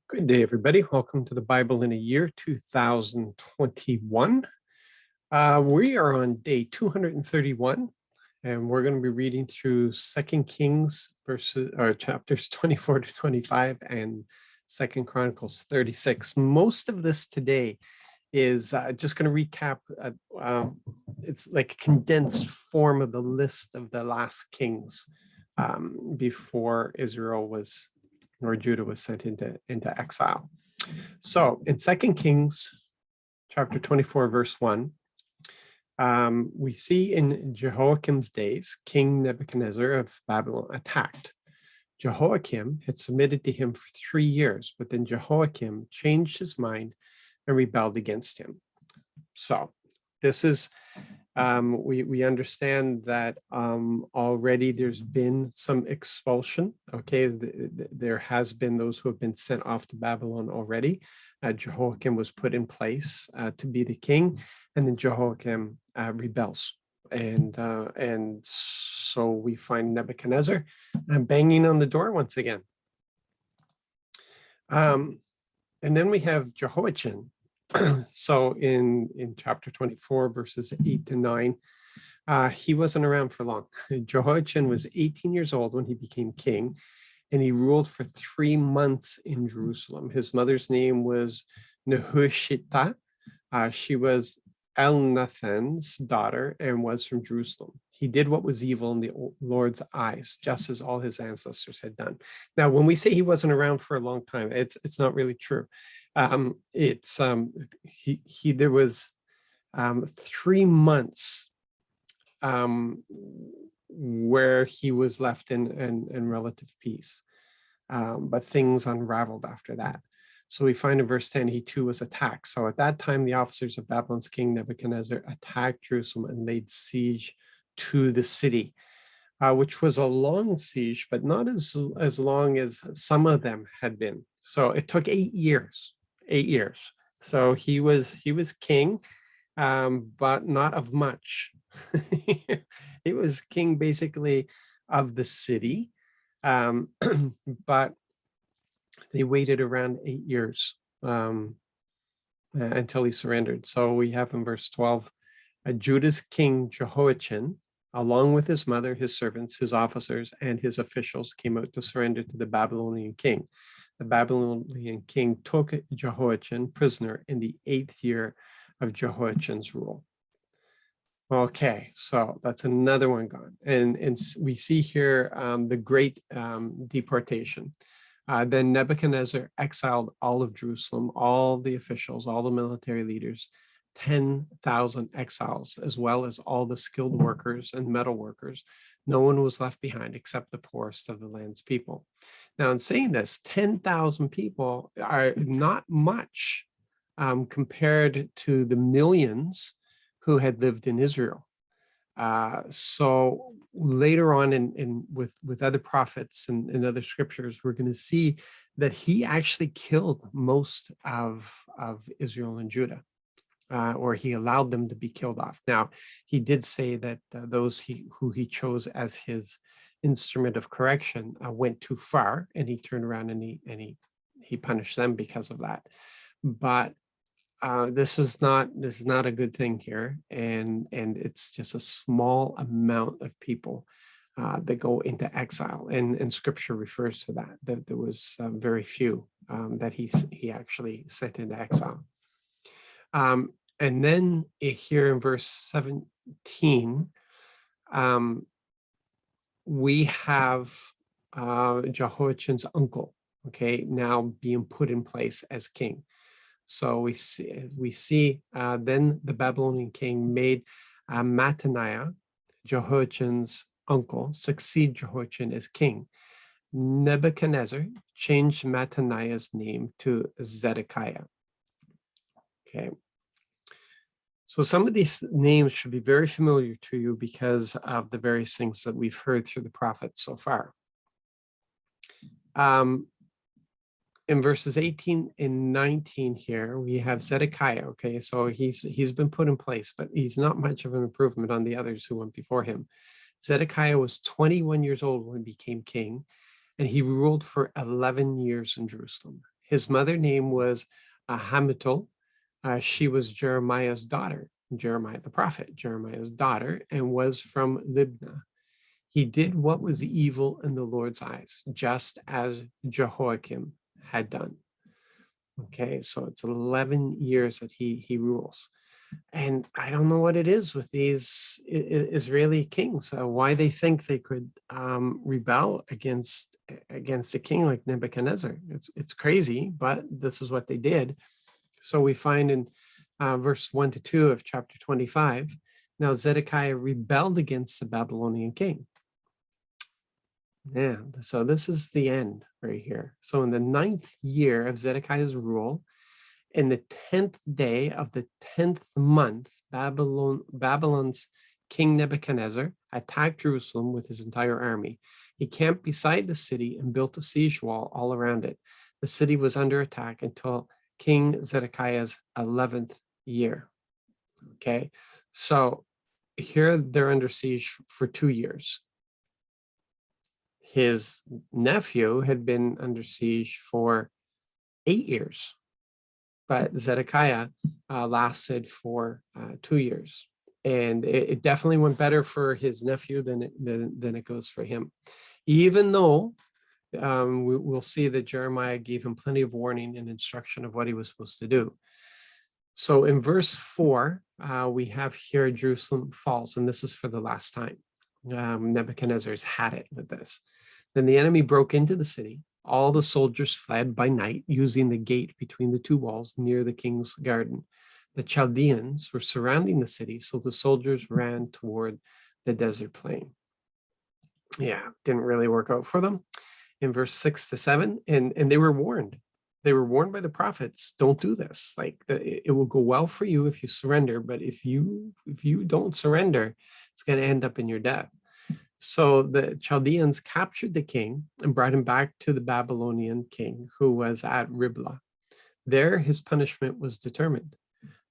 Good day, everybody. Welcome to the Bible in a Year 2021. We are on day 231, and we're going to be reading through 2 Kings chapters 24 to 25 and 2 Chronicles 36. Most of this today is just going to recap. It's like a condensed form of the list of the last kings before Israel was, or Judah was sent into exile. So in 2 Kings chapter 24, verse 1, we see in Jehoiakim's days, King Nebuchadnezzar of Babylon attacked. Jehoiakim had submitted to him for 3 years, but then Jehoiakim changed his mind and rebelled against him. So this is, we understand that already there's been some expulsion. Okay, there has been those who have been sent off to Babylon already. Jehoiakim was put in place to be the king, and then Jehoiakim rebels, and so we find Nebuchadnezzar banging on the door once again. And then we have Jehoiachin. So in chapter 24, verses 8 to 9, he wasn't around for long. Jehoiachin was 18 years old when he became king, and he ruled for 3 months in Jerusalem. His mother's name was Nehushita. She was Elnathan's daughter and was from Jerusalem. He did what was evil in the Lord's eyes, just as all his ancestors had done. Now, when we say he wasn't around for a long time, it's not really true. There was 3 months where he was left in relative peace, but things unraveled after that. So we find in verse 10, he too was attacked. So at that time, the officers of Babylon's king Nebuchadnezzar attacked Jerusalem and laid siege to the city, which was a long siege, but not as long as some of them had been. So it took 8 years. 8 years. So he was king, but not of much. He was king basically of the city, but they waited around 8 years until he surrendered. So we have in verse 12, Judah's king Jehoiachin, along with his mother, his servants, his officers, and his officials, came out to surrender to the Babylonian king. The Babylonian king took Jehoiachin prisoner in the 8th year of Jehoiachin's rule. Okay, so that's another one gone. And we see here the great deportation. Then Nebuchadnezzar exiled all of Jerusalem, all the officials, all the military leaders, 10,000 exiles, as well as all the skilled workers and metal workers. No one was left behind except the poorest of the land's people. Now, in saying this, 10,000 people are not much compared to the millions who had lived in Israel. So later on with other prophets and other scriptures, we're going to see that he actually killed most of Israel and Judah, or he allowed them to be killed off. Now, he did say that those who he chose as his instrument of correction went too far, and he turned around and he punished them because of that. But this is not a good thing here, and it's just a small amount of people that go into exile, and Scripture refers to that there was very few that he actually sent into exile. And then here in verse 17, we have Jehoiachin's uncle, okay, now being put in place as king. So we see then the Babylonian king made Mattaniah, Jehoiachin's uncle, succeed Jehoiachin as king. Nebuchadnezzar changed Mattaniah's name to Zedekiah. Okay. So some of these names should be very familiar to you because of the various things that we've heard through the prophets so far. In verses 18 and 19 here, we have Zedekiah. Okay, so he's been put in place, but he's not much of an improvement on the others who went before him. Zedekiah was 21 years old when he became king, and he ruled for 11 years in Jerusalem. His mother name was Hamutal. She was Jeremiah's daughter, Jeremiah the prophet, Jeremiah's daughter, and was from Libnah. He did what was evil in the Lord's eyes, just as Jehoiakim had done. Okay, so it's 11 years that he rules. And I don't know what it is with these Israeli kings, why they think they could rebel against a king like Nebuchadnezzar. It's crazy, but this is what they did. So we find in verse 1 to 2 of chapter 25, now Zedekiah rebelled against the Babylonian king. Yeah, so this is the end right here. So in the 9th year of Zedekiah's rule, in the 10th day of the 10th month, Babylon's king Nebuchadnezzar attacked Jerusalem with his entire army. He camped beside the city and built a siege wall all around it. The city was under attack until King Zedekiah's 11th year. Okay, so here they're under siege for 2 years. His nephew had been under siege for 8 years, but Zedekiah lasted for 2 years. And it definitely went better for his nephew than it goes for him. Even though we'll see that Jeremiah gave him plenty of warning and instruction of what he was supposed to do. So in verse 4, we have here Jerusalem falls, and this is for the last time. Nebuchadnezzar's had it with this. Then the enemy broke into the city. All the soldiers fled by night using the gate between the 2 walls near the king's garden. The Chaldeans were surrounding the city, so the soldiers ran toward the desert plain. Yeah, didn't really work out for them. In verse 6 to 7, and they were warned. They were warned by the prophets, don't do this. Like, it will go well for you if you surrender, but if you don't surrender, it's going to end up in your death. So the Chaldeans captured the king and brought him back to the Babylonian king, who was at Riblah. There, his punishment was determined.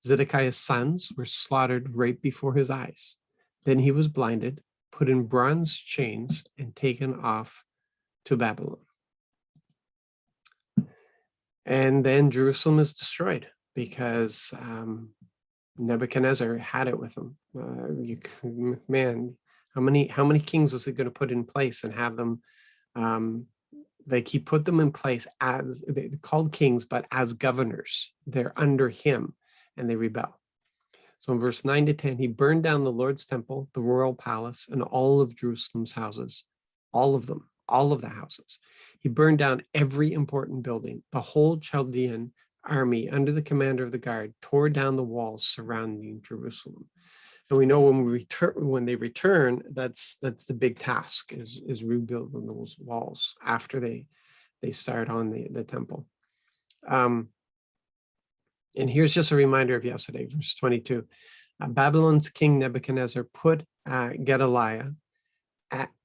Zedekiah's sons were slaughtered right before his eyes. Then he was blinded, put in bronze chains, and taken off to Babylon. And then Jerusalem is destroyed because Nebuchadnezzar had it with him. Man, how many kings was it going to put in place and have them? Like, he put them in place as they're called kings, but as governors. They're under him, and they rebel. So in verse 9 to 10, he burned down the Lord's temple, the royal palace, and all of Jerusalem's houses, all of them, all of the houses. He burned down every important building. The whole Chaldean army, under the commander of the guard, tore down the walls surrounding Jerusalem. And we know when they return, that's the big task is rebuilding those walls after they start on the temple. And here's just a reminder of yesterday, verse 22. Babylon's king Nebuchadnezzar put Gedaliah,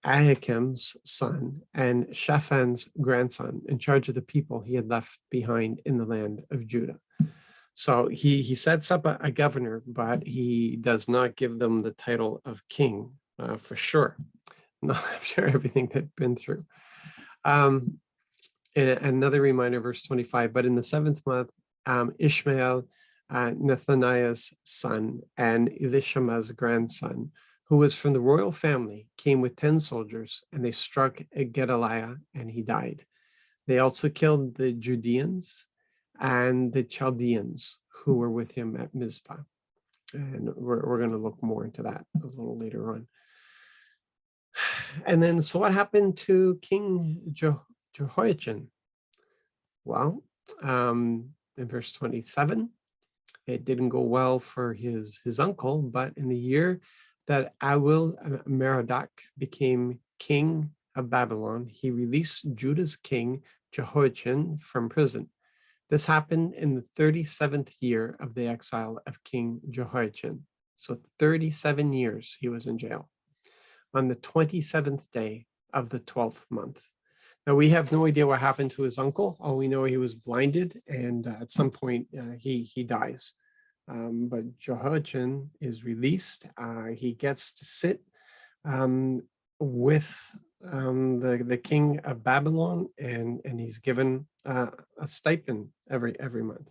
Ahikam's son, and Shaphan's grandson in charge of the people he had left behind in the land of Judah. So he sets up a governor, but he does not give them the title of king for sure, not after everything they've been through. And another reminder, verse 25, but in the 7th month, Ishmael, Nethaniah's son, and Elishama's grandson, who was from the royal family, came with 10 soldiers, and they struck Gedaliah, and he died. They also killed the Judeans and the Chaldeans who were with him at Mizpah. And we're going to look more into that a little later on. And then, so what happened to King Jehoiachin? Well, in verse 27, it didn't go well for his uncle, but in the year that Awil-Merodach became king of Babylon, he released Judah's king Jehoiachin from prison. This happened in the 37th year of the exile of King Jehoiachin. So 37 years he was in jail. On the 27th day of the 12th month. Now, we have no idea what happened to his uncle. All we know, he was blinded, and at some point he dies. But Jehoiachin is released. He gets to sit with the king of Babylon, and he's given a stipend every month.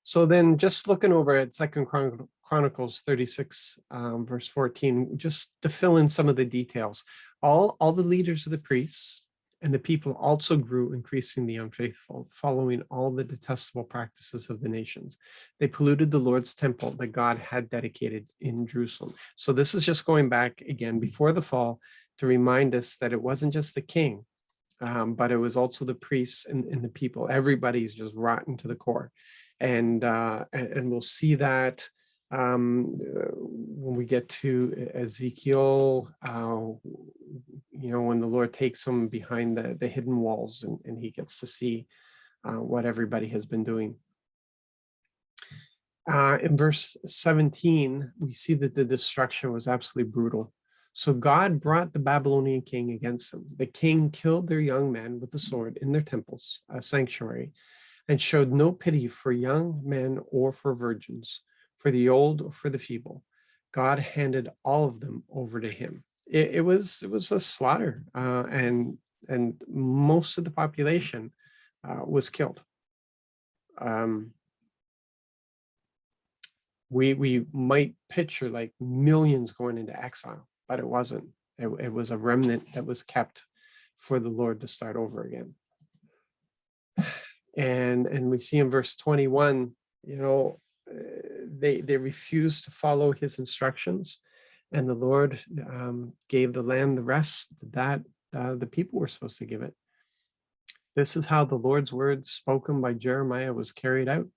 So then, just looking over at Second Chronicles 36, verse 14, just to fill in some of the details, all the leaders of the priests and the people also grew, increasing the unfaithful, following all the detestable practices of the nations. They polluted the Lord's temple that God had dedicated in Jerusalem. So this is just going back again before the fall to remind us that it wasn't just the king, but it was also the priests and the people. Everybody's just rotten to the core. And we'll see that when we get to Ezekiel, when the Lord takes him behind the hidden walls, and he gets to see what everybody has been doing. In verse 17, we see that the destruction was absolutely brutal. So God brought the Babylonian king against them. The king killed their young men with the sword in their temples, a sanctuary, and showed no pity for young men or for virgins, for the old or for the feeble. God handed all of them over to him. It was a slaughter, and most of the population was killed. We might picture like millions going into exile, but it wasn't. It was a remnant that was kept for the Lord to start over again. And we see in verse 21, they refused to follow his instructions, and the Lord gave the land the rest that the people were supposed to give it. This is how the Lord's word spoken by Jeremiah was carried out.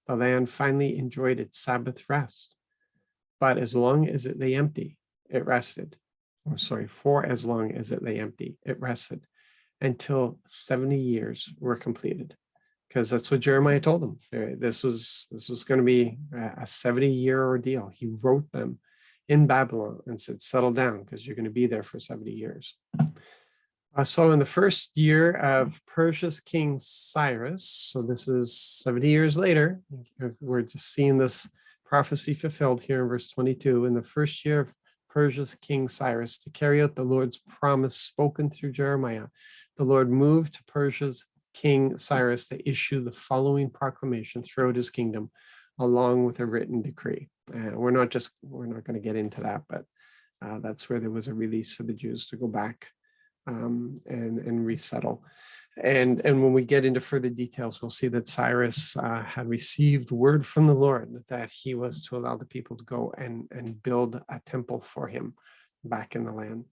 The land finally enjoyed its Sabbath rest, but as long as it lay empty, it rested. For as long as it lay empty, it rested until 70 years were completed. Because that's what Jeremiah told them. This was going to be a 70-year ordeal. He wrote them in Babylon and said, settle down, because you're going to be there for 70 years. So in the first year of Persia's king Cyrus, so this is 70 years later, we're just seeing this prophecy fulfilled here in verse 22. In the first year of Persia's king Cyrus, to carry out the Lord's promise spoken through Jeremiah, the Lord moved to Persia's King Cyrus to issue the following proclamation throughout his kingdom, along with a written decree. We're not going to get into that, but that's where there was a release of the Jews to go back and resettle. And when we get into further details, we'll see that Cyrus had received word from the Lord that he was to allow the people to go and build a temple for him back in the land.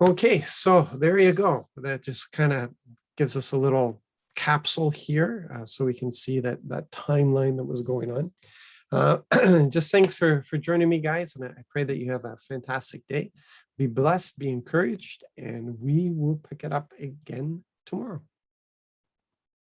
Okay, so there you go. That just kind of gives us a little capsule here, so we can see that timeline that was going on. Just thanks for joining me, guys, and I pray that you have a fantastic day. Be blessed, be encouraged, and we will pick it up again tomorrow.